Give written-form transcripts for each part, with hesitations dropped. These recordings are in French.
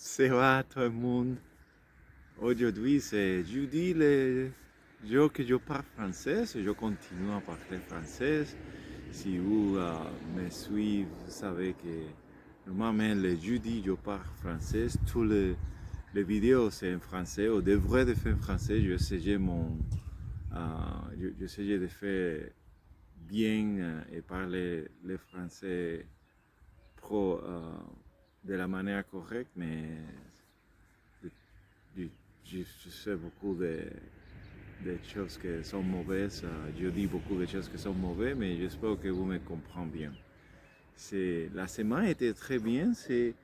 Ça va tout le monde? Aujourd'hui, c'est jeudi, le jour que je parle français et je continue à parler français. Si vous me suivez, vous savez que normalement le jeudi, je parle français. Tous les vidéos, c'est en français. Au devrait de faire en français, je essayais j'essayais de faire bien et parler le français de la manière correcte, mais je, je sais beaucoup de choses qui sont mauvaises. Je dis beaucoup de choses qui sont mauvaises, mais j'espère que vous me comprenez bien. La semaine était très bien. C'est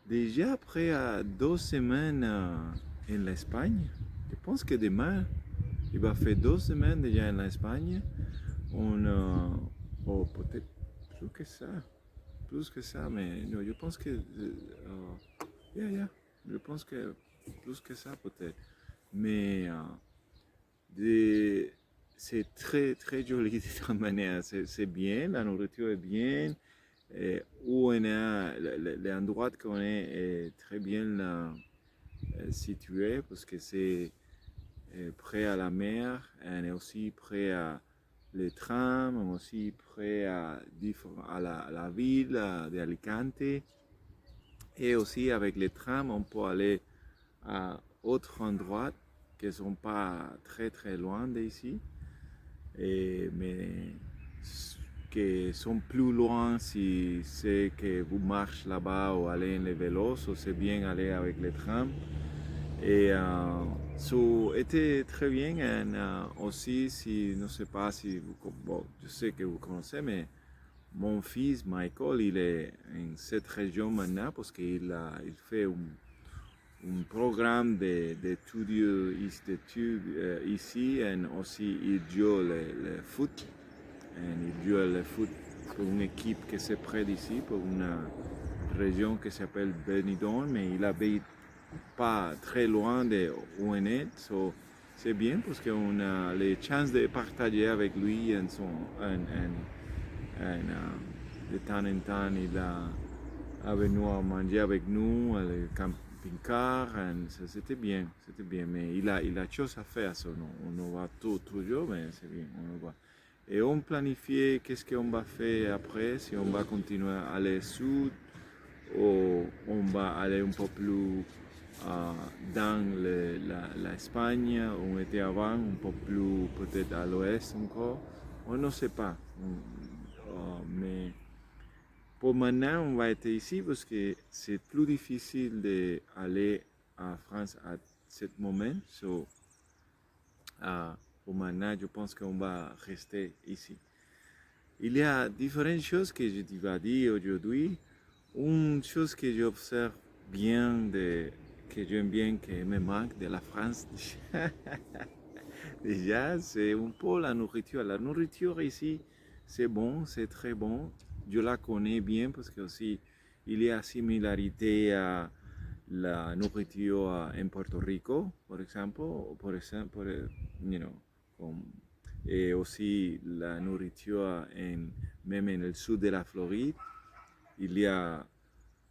déjà après 2 semaines en Espagne. Je pense que demain, il va faire 2 semaines déjà en Espagne. On, oh, peut-être plus que ça. Plus que ça, mais non, je pense que. Je pense que plus que ça peut-être. Mais c'est très très joli de toute manière. C'est bien, la nourriture est bien. Où on a l'endroit qu'on est très bien situé parce que c'est près à la mer. On est aussi près à les trams, on est aussi près à la ville d'Alicante. Et aussi avec les trams, on peut aller à autres endroits qui ne sont pas très très loin d'ici, mais qui sont plus loin si c'est que vous marchez là-bas ou allez en les vélos, c'est bien aller avec les trams. Et ça était très bien aussi, si, je ne sais pas si vous, bon, je sais que vous connaissez, mais mon fils Michael, il est en cette région maintenant parce il fait un programme d'études ici et aussi il joue le foot. Il joue le foot pour une équipe qui est près d'ici, pour une région qui s'appelle Benidorm, mais il habite pas très loin de où on est. So, c'est bien parce qu'on a les chances de partager avec lui de temps en temps. Il a venu à manger avec nous, le camping-car, c'était bien, c'était bien. Mais il a chose à faire, so, on ne va tout toujours, mais c'est bien, on le voit. Et on planifie qu'est-ce qu'on va faire après, si on va continuer à aller sud ou on va aller un peu plus dans l'Espagne où on était avant, un peu plus peut-être à l'ouest encore. On ne sait pas. Mais pour maintenant, on va être ici parce que c'est plus difficile d'aller à France à ce moment. So, pour maintenant, je pense qu'on va rester ici. Il y a différentes choses que je vais dire aujourd'hui. Une chose que j'observe bien, que j'aime bien, que me manque de la France, déjà, c'est un peu la nourriture. La nourriture ici, c'est bon, c'est très bon. Je la connais bien parce que aussi il y a similarité à la nourriture en Puerto Rico, por exemple, et aussi la nourriture même en el sud de la Floride. Il y a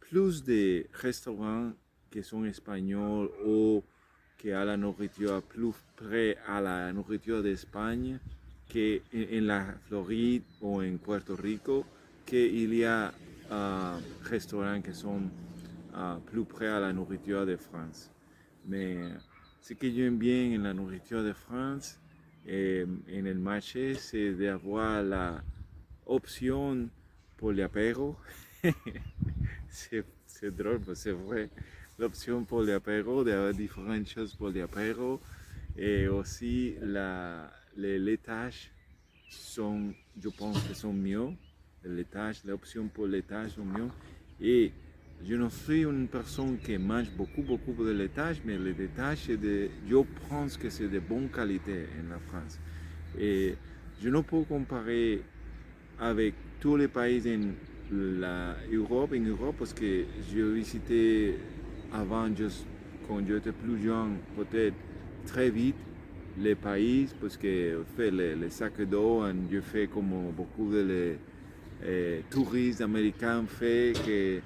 plus de restaurants qui sont espagnols ou qui ont la nourriture plus près à la nourriture d'Espagne qu'en la Floride ou en Puerto Rico, qu'il y a restaurants qui sont plus près à la nourriture de France. Mais ce que j'aime bien en la nourriture de France et en el marché, c'est d'avoir la option pour l'apéro. C'est drôle, mais c'est vrai. L'option pour l'apéro, d'avoir différentes choses pour l'apéro. Et aussi, les laitages sont, je pense que sont mieux. Les laitages, l'option pour les laitages sont mieux. Et je ne suis une personne qui mange beaucoup, beaucoup de laitages, mais les laitages, je pense que c'est de bonne qualité en la France. Et je ne peux comparer avec tous les pays en Europe, parce que j'ai visité avant, juste quand j'étais plus jeune, peut-être très vite les pays, parce que je fais les sacs d'eau, et je fais comme beaucoup de touristes américains fait, que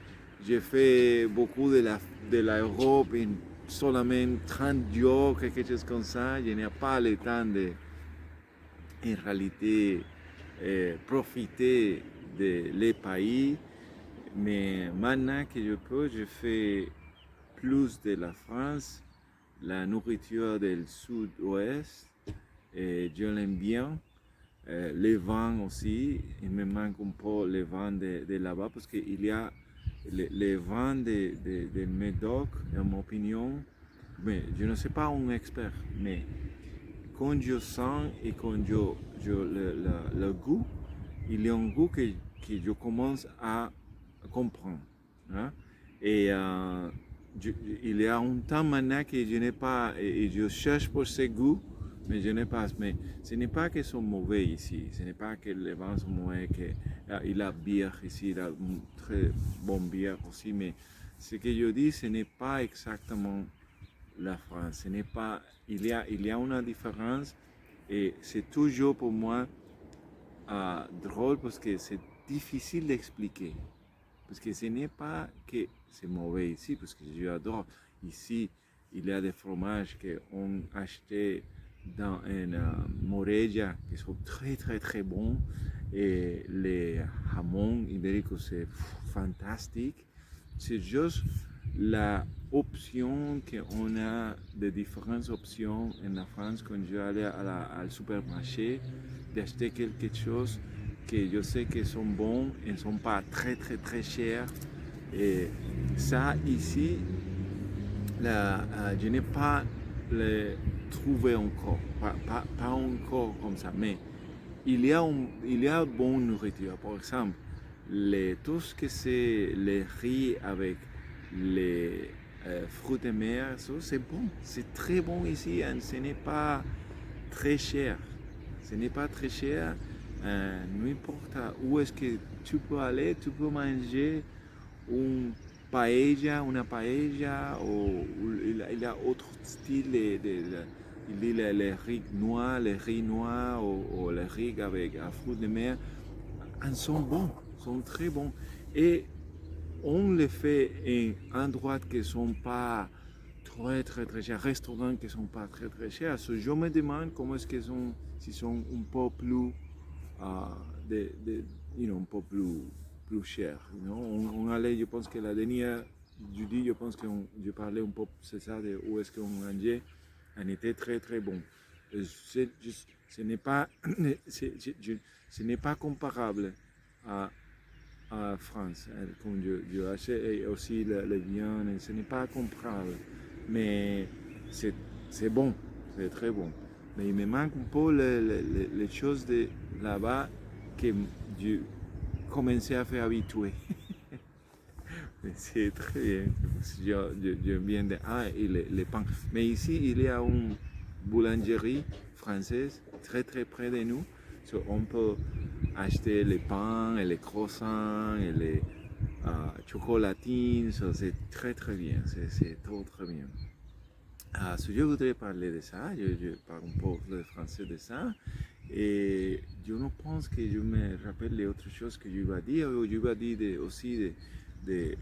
j'ai fait beaucoup de de l'Europe en seulement 30 jours, quelque chose comme ça. Je n'ai pas le temps de, en réalité, profiter de les pays. Mais maintenant que je peux, je fais plus de la France, la nourriture du sud-ouest, et je l'aime bien. Les vins aussi, il me manque un peu les vins de là-bas parce qu'il y a les vins de Médoc, en mon opinion, mais je ne suis pas un expert, mais quand je sens et quand le goût, il y a un goût que je commence à comprendre. Hein? Et il y a un temps maintenant que je n'ai pas, et je cherche pour ce goût, mais je n'ai pas. Mais ce n'est pas qu'ils sont mauvais ici, ce n'est pas que les vins sont mauvais, qu'il a bière ici, il a une très bonne bière aussi, mais ce que je dis, ce n'est pas exactement la France. Ce n'est pas, il y a une différence et c'est toujours pour moi drôle parce que c'est difficile d'expliquer. Parce que ce n'est pas que c'est mauvais ici, parce que j'adore. Ici, il y a des fromages qu'on achetait dans une Morella qui sont très très très bons. Et les jamons ibéricos, c'est fantastique. C'est juste la option qu'on a, de différentes options en la France quand je allais au supermarché, d'acheter quelque chose que je sais qu'ils sont bons et ne sont pas très très très chers. Et ça ici, je n'ai pas le trouvé encore, pas encore comme ça, mais il y a bonne nourriture. Par exemple, tout ce que c'est les riz avec les fruits de mer, c'est bon, c'est très bon ici, hein, ce n'est pas très cher. Ce n'est pas très cher. N'importe où est-ce que tu peux aller, tu peux manger une paella, ou il y a autre style, il y a les riz noirs, ou les riz avec un fruit de mer. Ils sont bons, sont très bons. Et on les fait en endroits qui ne sont pas très très très chers, restaurants qui ne sont pas très très chers. Je me demande comment est-ce qu'ils sont, s'ils sont un peu plus, un peu plus chers. On allait, je pense que la dernière jeudi, je pense que je parlais un peu, c'est ça, de où est-ce qu'on mangeait, on était très très bon. Ce n'est pas, ce n'est pas comparable à France, comme je achète, et aussi les viandes, ce n'est pas comparable, mais c'est bon, c'est très bon. Mais il me manque un peu les choses de là-bas que je commençais à faire habituer. C'est très bien. Je viens de et les pains. Mais ici, il y a une boulangerie française très très près de nous. On peut acheter les pains et les croissants et les chocolatines. C'est très très bien. C'est trop très bien. Je voudrais parler de ça. Je parle un peu le français de ça. Et je ne pense que je me rappelle les autres choses que je vais dire. Je vais dire aussi de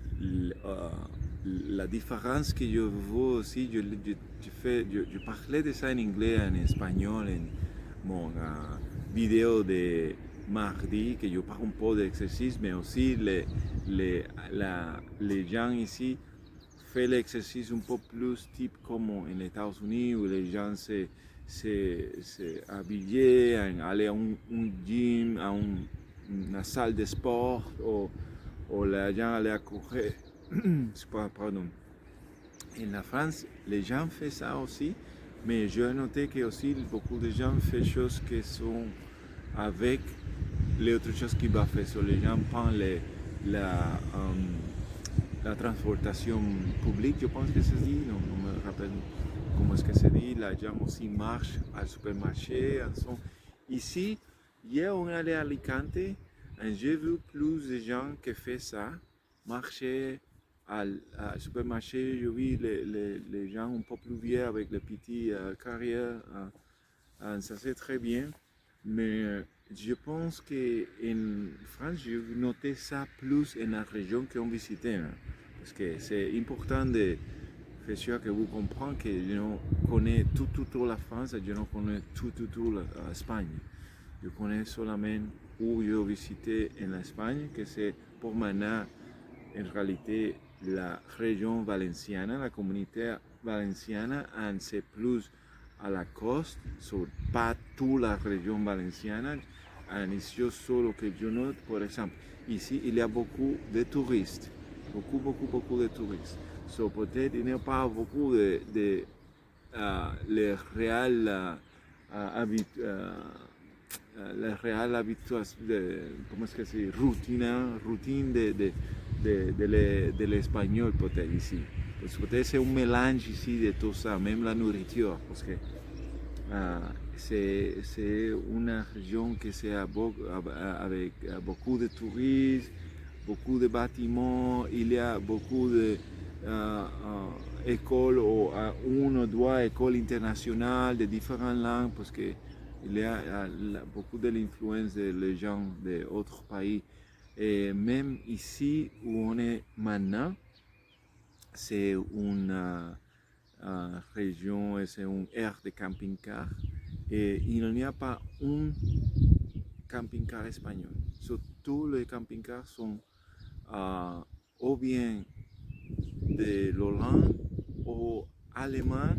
la différence que je vois aussi. Je parlais de ça en anglais, en espagnol, en mon vidéo de mardi, que je parle un peu d'exercice, mais aussi les gens ici font l'exercice un peu plus type comme en États-Unis, où les gens se habiller, aller à un gym, à une salle de sport, ou les gens aller à courir. Pardon. En la France, les gens font ça aussi, mais j'ai noté que aussi beaucoup de gens font des choses qui sont avec les autres choses qu'ils vont faire. Les gens prennent la transportation publique, je pense que c'est dit, non me rappelle comment est-ce que c'est dit. Les gens aussi marchent au supermarché. Ici, hier on allait à Alicante et j'ai vu plus de gens qui font ça, marcher au supermarché. Je vis les gens un peu plus vieux avec les petites carrières. Ça c'est très bien. Mais je pense qu'en France, j'ai noté ça plus en la région qu'on visitait. Hein. Parce que c'est important de faire sûr que vous comprenez que je ne connais tout la France, je ne connais tout l'Espagne. Je connais seulement où je visité en Espagne, que c'est pour maintenant en réalité la région valenciana, la communauté valenciana, c'est plus à la côte, pas toute la région valenciana, c'est solo que je note, par exemple, ici il y a beaucoup de touristes, beaucoup de touristes. Peut-être il n'y a pas beaucoup de les réels la réelle habituation, comment est-ce que c'est, routine de l'espagnol peut-être ici. Parce que peut-être c'est un mélange ici de tout ça, même la nourriture, parce que c'est une région qui c'est avec beaucoup de touristes, beaucoup de bâtiments, il y a beaucoup de écoles, ou une ou deux écoles internationales de différentes langues, parce que il y a beaucoup de l'influence des gens d'autres pays. Et même ici où on est maintenant, c'est une région et c'est une aire de camping-car. Et il n'y a pas un camping-car espagnol. Tous les camping-cars sont ou bien de l'Hollande ou allemand.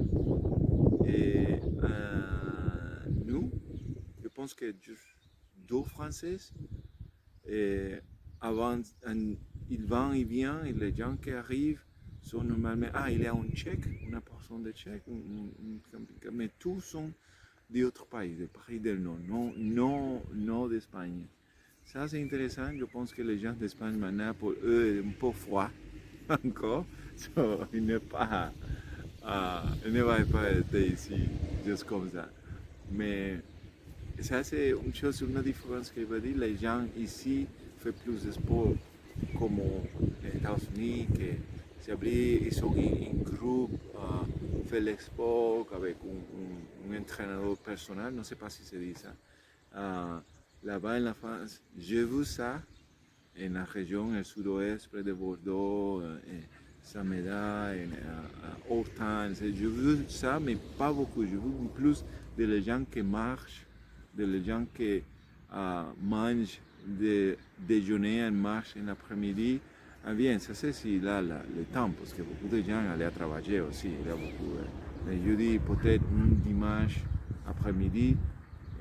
Et nous, je pense que juste deux Français, et avant, ils vont et viennent, et les gens qui arrivent sont normalement, il y a un Tchèque, une personne de Tchèque, mais tous sont d'autres pays, des pays du Nord, non d'Espagne. Ça c'est intéressant, je pense que les gens d'Espagne maintenant, pour eux, c'est un peu froid encore, il ne va pas être ici juste comme ça. Mais ça c'est une différence que je veux dire, les gens ici font plus de sport comme les États-Unis, ils sont en groupe, font le sport avec un entraîneur personnel, je ne sais pas si c'est dit ça. Là-bas en la France, j'ai vu ça en la région, le sud-ouest, près de Bordeaux, Saméda, Hortan. J'ai vu ça, mais pas beaucoup. J'ai vu plus de les gens qui marchent, de les gens qui mangent, de déjeuner en marche en l'après-midi. Bien, ça c'est si là, le temps, parce que beaucoup de gens allaient travailler aussi. Il y a beaucoup, mais je dis peut-être un dimanche après-midi.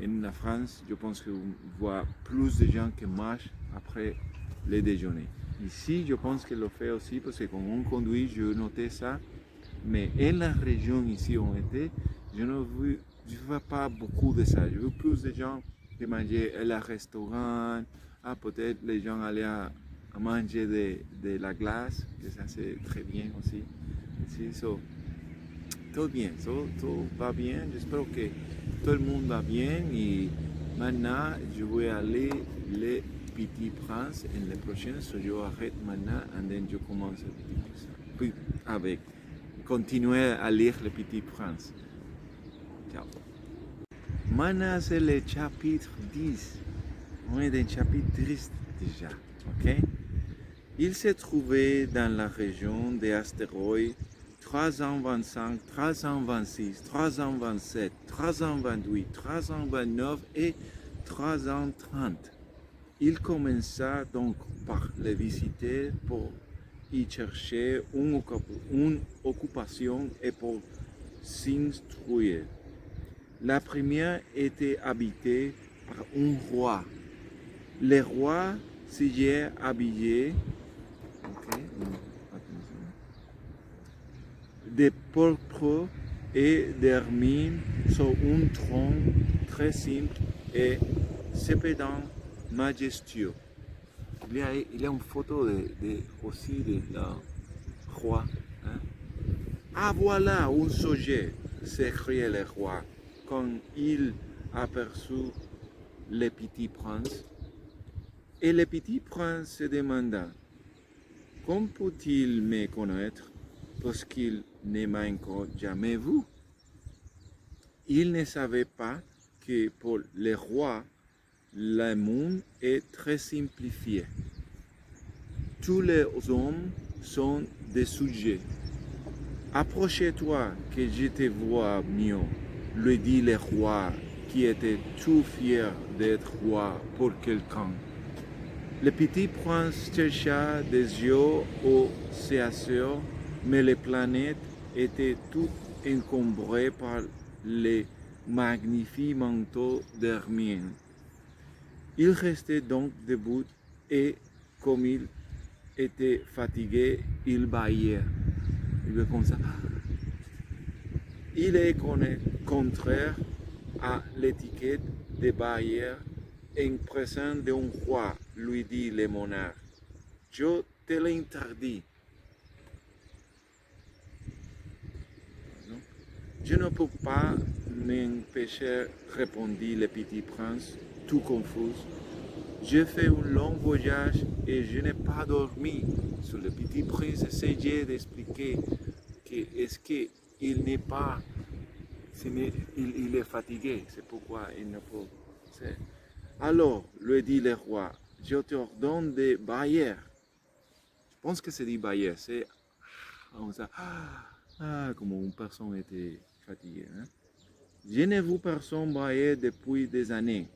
En la France, je pense qu'on voit plus de gens qui marchent après le déjeuner. Ici, je pense qu'elle le fait aussi parce que quand on conduit, je notais ça. Mais en la région ici où on était, je ne vois pas beaucoup de ça. Je vois plus de gens qui mangeaient à la restaurant. Peut-être les gens allaient à manger de la glace, que ça c'est très bien aussi. Ici, tout bien, tout va bien. J'espère que tout le monde va bien. Et maintenant, je vais aller les Petit Prince et le prochain, je arrête maintenant et je commence le Petit Prince. Puis avec continuer à lire le Petit Prince. Ciao. Maintenant, c'est le chapitre 10. On est dans le chapitre 10 déjà. Ok? Il se trouvait dans la région des astéroïdes 325, 326, 327, 328, 329 et 330. Il commença donc par les visiter pour y chercher une occupation et pour s'instruire. La première était habitée par un roi. Le roi s'y est habillé de pourpre et d'hermine sur un tronc très simple et cependant majestueux. Il y a une photo aussi de la roi. Hein? Voilà un sujet, s'écria le roi quand il aperçut le petit prince. Et le petit prince se demanda, comment peut-il me connaître parce qu'il ne m'a encore jamais vu? Il ne savait pas que pour le roi, le monde est très simplifié. Tous les hommes sont des sujets. Approchez-toi que je te vois mieux, lui dit le roi qui était tout fier d'être roi pour quelqu'un. Le petit prince chercha des yeux au ciel, mais les planètes étaient toutes encombrées par les magnifiques manteaux d'hermine. Il restait donc debout et, comme il était fatigué, il bâillait. Il est comme ça. Il est contraire à l'étiquette des bailleurs en présence d'un roi, lui dit le monarque. Je te l'interdis. Je ne peux pas m'empêcher, répondit le petit prince, tout confus. J'ai fait un long voyage et je n'ai pas dormi. Sur le petit prince essayait d'expliquer que est-ce qu'il n'est pas, il est fatigué, c'est pourquoi il ne peut. Alors, lui dit le roi, je t'ordonne de bailler. Je pense que c'est dit bailler, c'est comme ça, comme une personne était fatiguée. Hein? Je ne vous personne bailler depuis des années.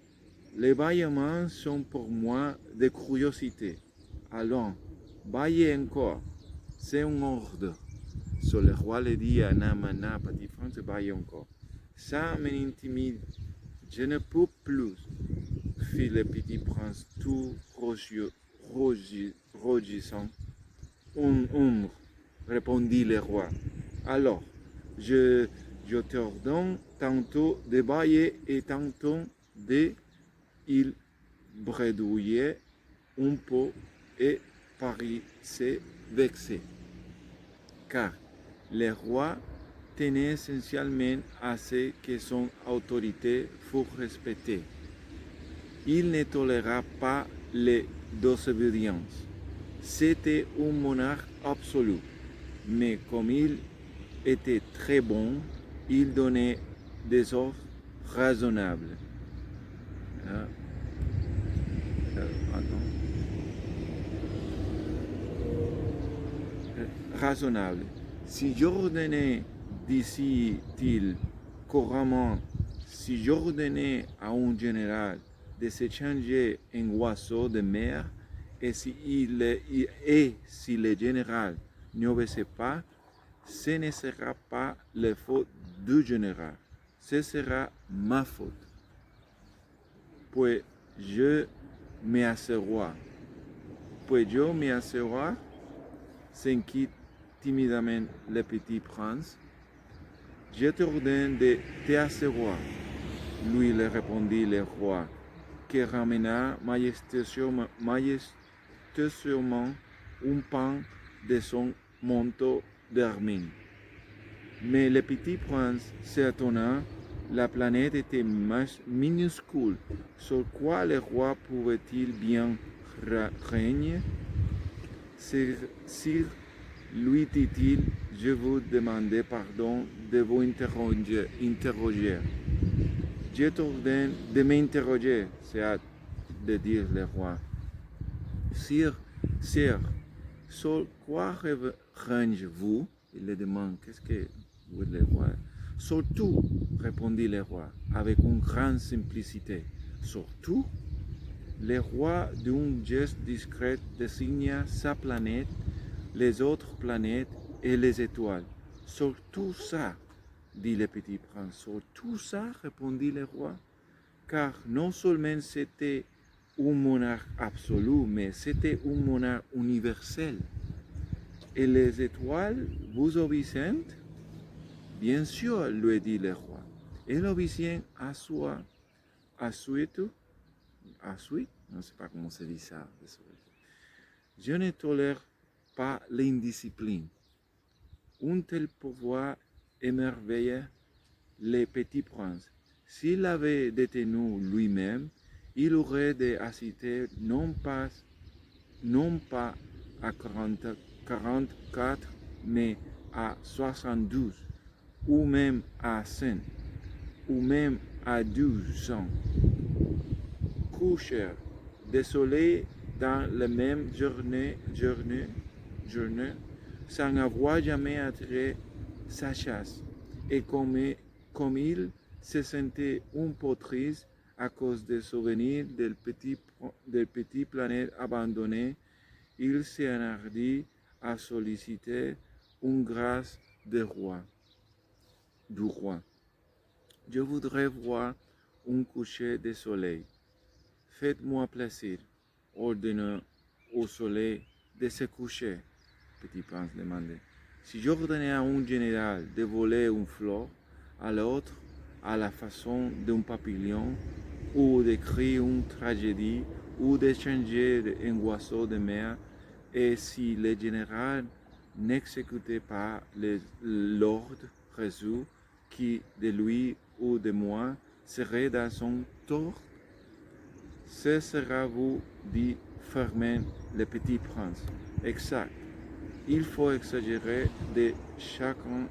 Les bâillements sont pour moi des curiosités. Allons, baillez encore. C'est un ordre. So, le roi le dit à Namana, petit prince, baille encore. Ça m'intimide. Je ne peux plus, fit le petit prince tout rougissant. Répondit le roi. Alors, je t'ordonne tantôt de bailler et tantôt de... Il bredouillait un peu et paraissait vexé, car le roi tenait essentiellement à ce que son autorité fût respectée. Il ne toléra pas les désobédiences. C'était un monarque absolu, mais comme il était très bon, il donnait des ordres raisonnables. Raisonnable. Si j'ordonnais, dit-il couramment, si j'ordonnais à un général de se changer en oiseau de mer, et si le général n'obéissait pas, ce ne sera pas la faute du général, ce sera ma faute. Puis je m'asseoir. S'inquiète timidement le petit prince. Je t'ordonne de t'asseoir, lui le répondit le roi, qui ramena majestueusement un pan de son manteau d'hermine. Mais le petit prince s'étonna, la planète était minuscule, sur quoi le roi pouvait-il bien régner? Sire, lui dit-il, je vous demande pardon de vous interroger. Je t'ordonne de m'interroger, c'est à de dire le roi. Sire, sur quoi règne-vous? Il le demande, qu'est-ce que vous le roi? Surtout, répondit le roi, avec une grande simplicité. Surtout, le roi, d'un geste discret, désigna sa planète, les autres planètes et les étoiles. Sur tout ça, dit le petit prince. Sur tout ça, répondit le roi, car non seulement c'était un monarque absolu, mais c'était un monarque universel. Et les étoiles vous obéissent? Bien sûr, lui dit le roi. Elles obéissent à suite, je ne sais pas comment se dit ça. Je ne tolère pas l'indiscipline. Un tel pouvoir émerveillait le petit prince. S'il avait détenu lui-même, il aurait d'assister non pas à 44, mais à 72, ou même à 100, ou même à 200. Coucher, désolé dans la même journée, journée sans avoir jamais attiré sa chasse. Et comme il se sentait un peu triste à cause des souvenirs del petit planète abandonné, il s'enhardit à solliciter une grâce du roi. Je voudrais voir un coucher de soleil. Faites-moi plaisir, ordonna au soleil de se coucher. Petit prince demandait. Si j'ordonnais à un général de voler une fleur, à l'autre à la façon d'un papillon, ou d'écrire une tragédie, ou d'échanger un oiseau de mer, et si le général n'exécutait pas l'ordre reçu, qui de lui ou de moi serait dans son tort, ce sera vous, dit fermement le petit prince. Exact. Il faut exagérer de chacun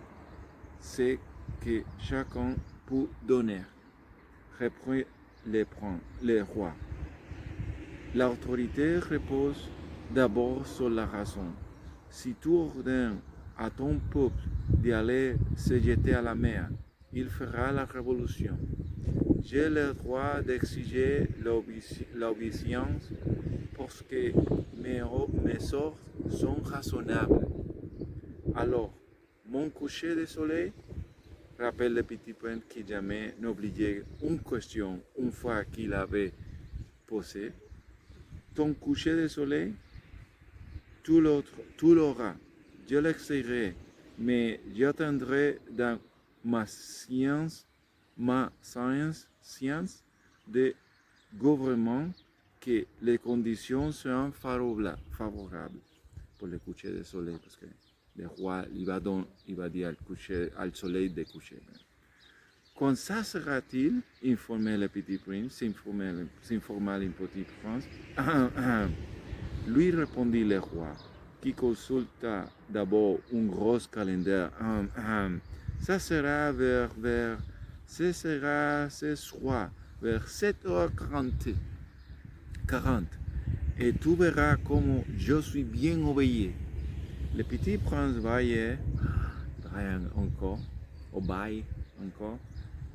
ce que chacun peut donner, reprit le roi. L'autorité repose d'abord sur la raison. Si tu ordonnes à ton peuple d'aller se jeter à la mer, il fera la révolution. J'ai le droit d'exiger l'obéissance parce que mes ordres sont raisonnables. Alors, mon coucher de soleil, rappelle le petit prince qui jamais n'oubliait une question une fois qu'il avait posé. Ton coucher de soleil, tu l'auras. Je l'extraire, mais j'attendrai dans ma science de gouvernement que les conditions seront favorables pour le coucher de soleil, parce que le roi il va dire al soleil de coucher. Quand ça sera-t-il, informait le petit prince, s'informa le petit prince. Lui répondit le roi, qui consulta d'abord un gros calendrier. Ça sera ce soir, vers 7h40. Et tu verras comment je suis bien obéi. Le petit prince veillait encore.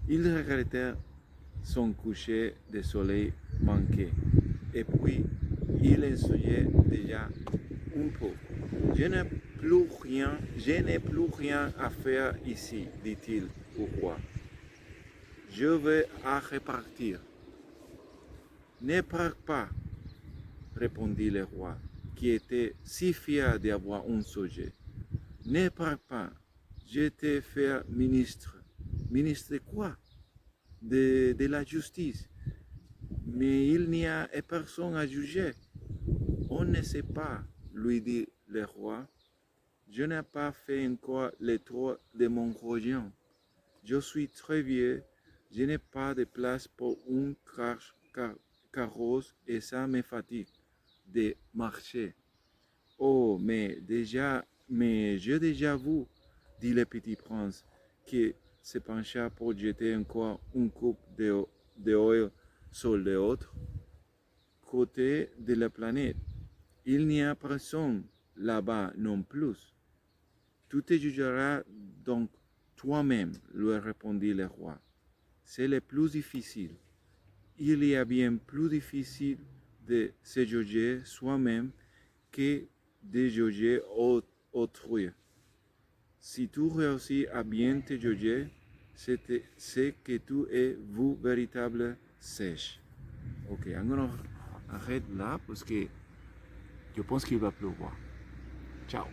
Il regrettait son coucher de soleil manqué. Et puis, il essayait déjà un peu. Je n'ai plus rien à faire ici, dit-il au roi. Je vais à repartir. Ne pars pas, répondit le roi, qui était si fier d'avoir un sujet. Ne pars pas, je t'ai fait ministre. Ministre quoi? De la justice. Mais il n'y a personne à juger. On ne sait pas, lui dit le roi. Je n'ai pas fait encore le tour de mon royaume. Je suis très vieux, je n'ai pas de place pour un carrosse et ça me fatigue de marcher. Oh, mais j'ai déjà vu, dit le petit prince, qui se pencha pour jeter encore une coupe d'eau sur l'autre côté de la planète. Il n'y a personne là-bas non plus. Tu te jugeras donc toi-même, lui répondit le roi. C'est le plus difficile. Il y a bien plus difficile de se juger soi-même que de juger autrui. Si tu réussis à bien te juger, c'est que tu es vous véritable sage. Ok, arrête là parce que je pense qu'il va pleuvoir. Ciao.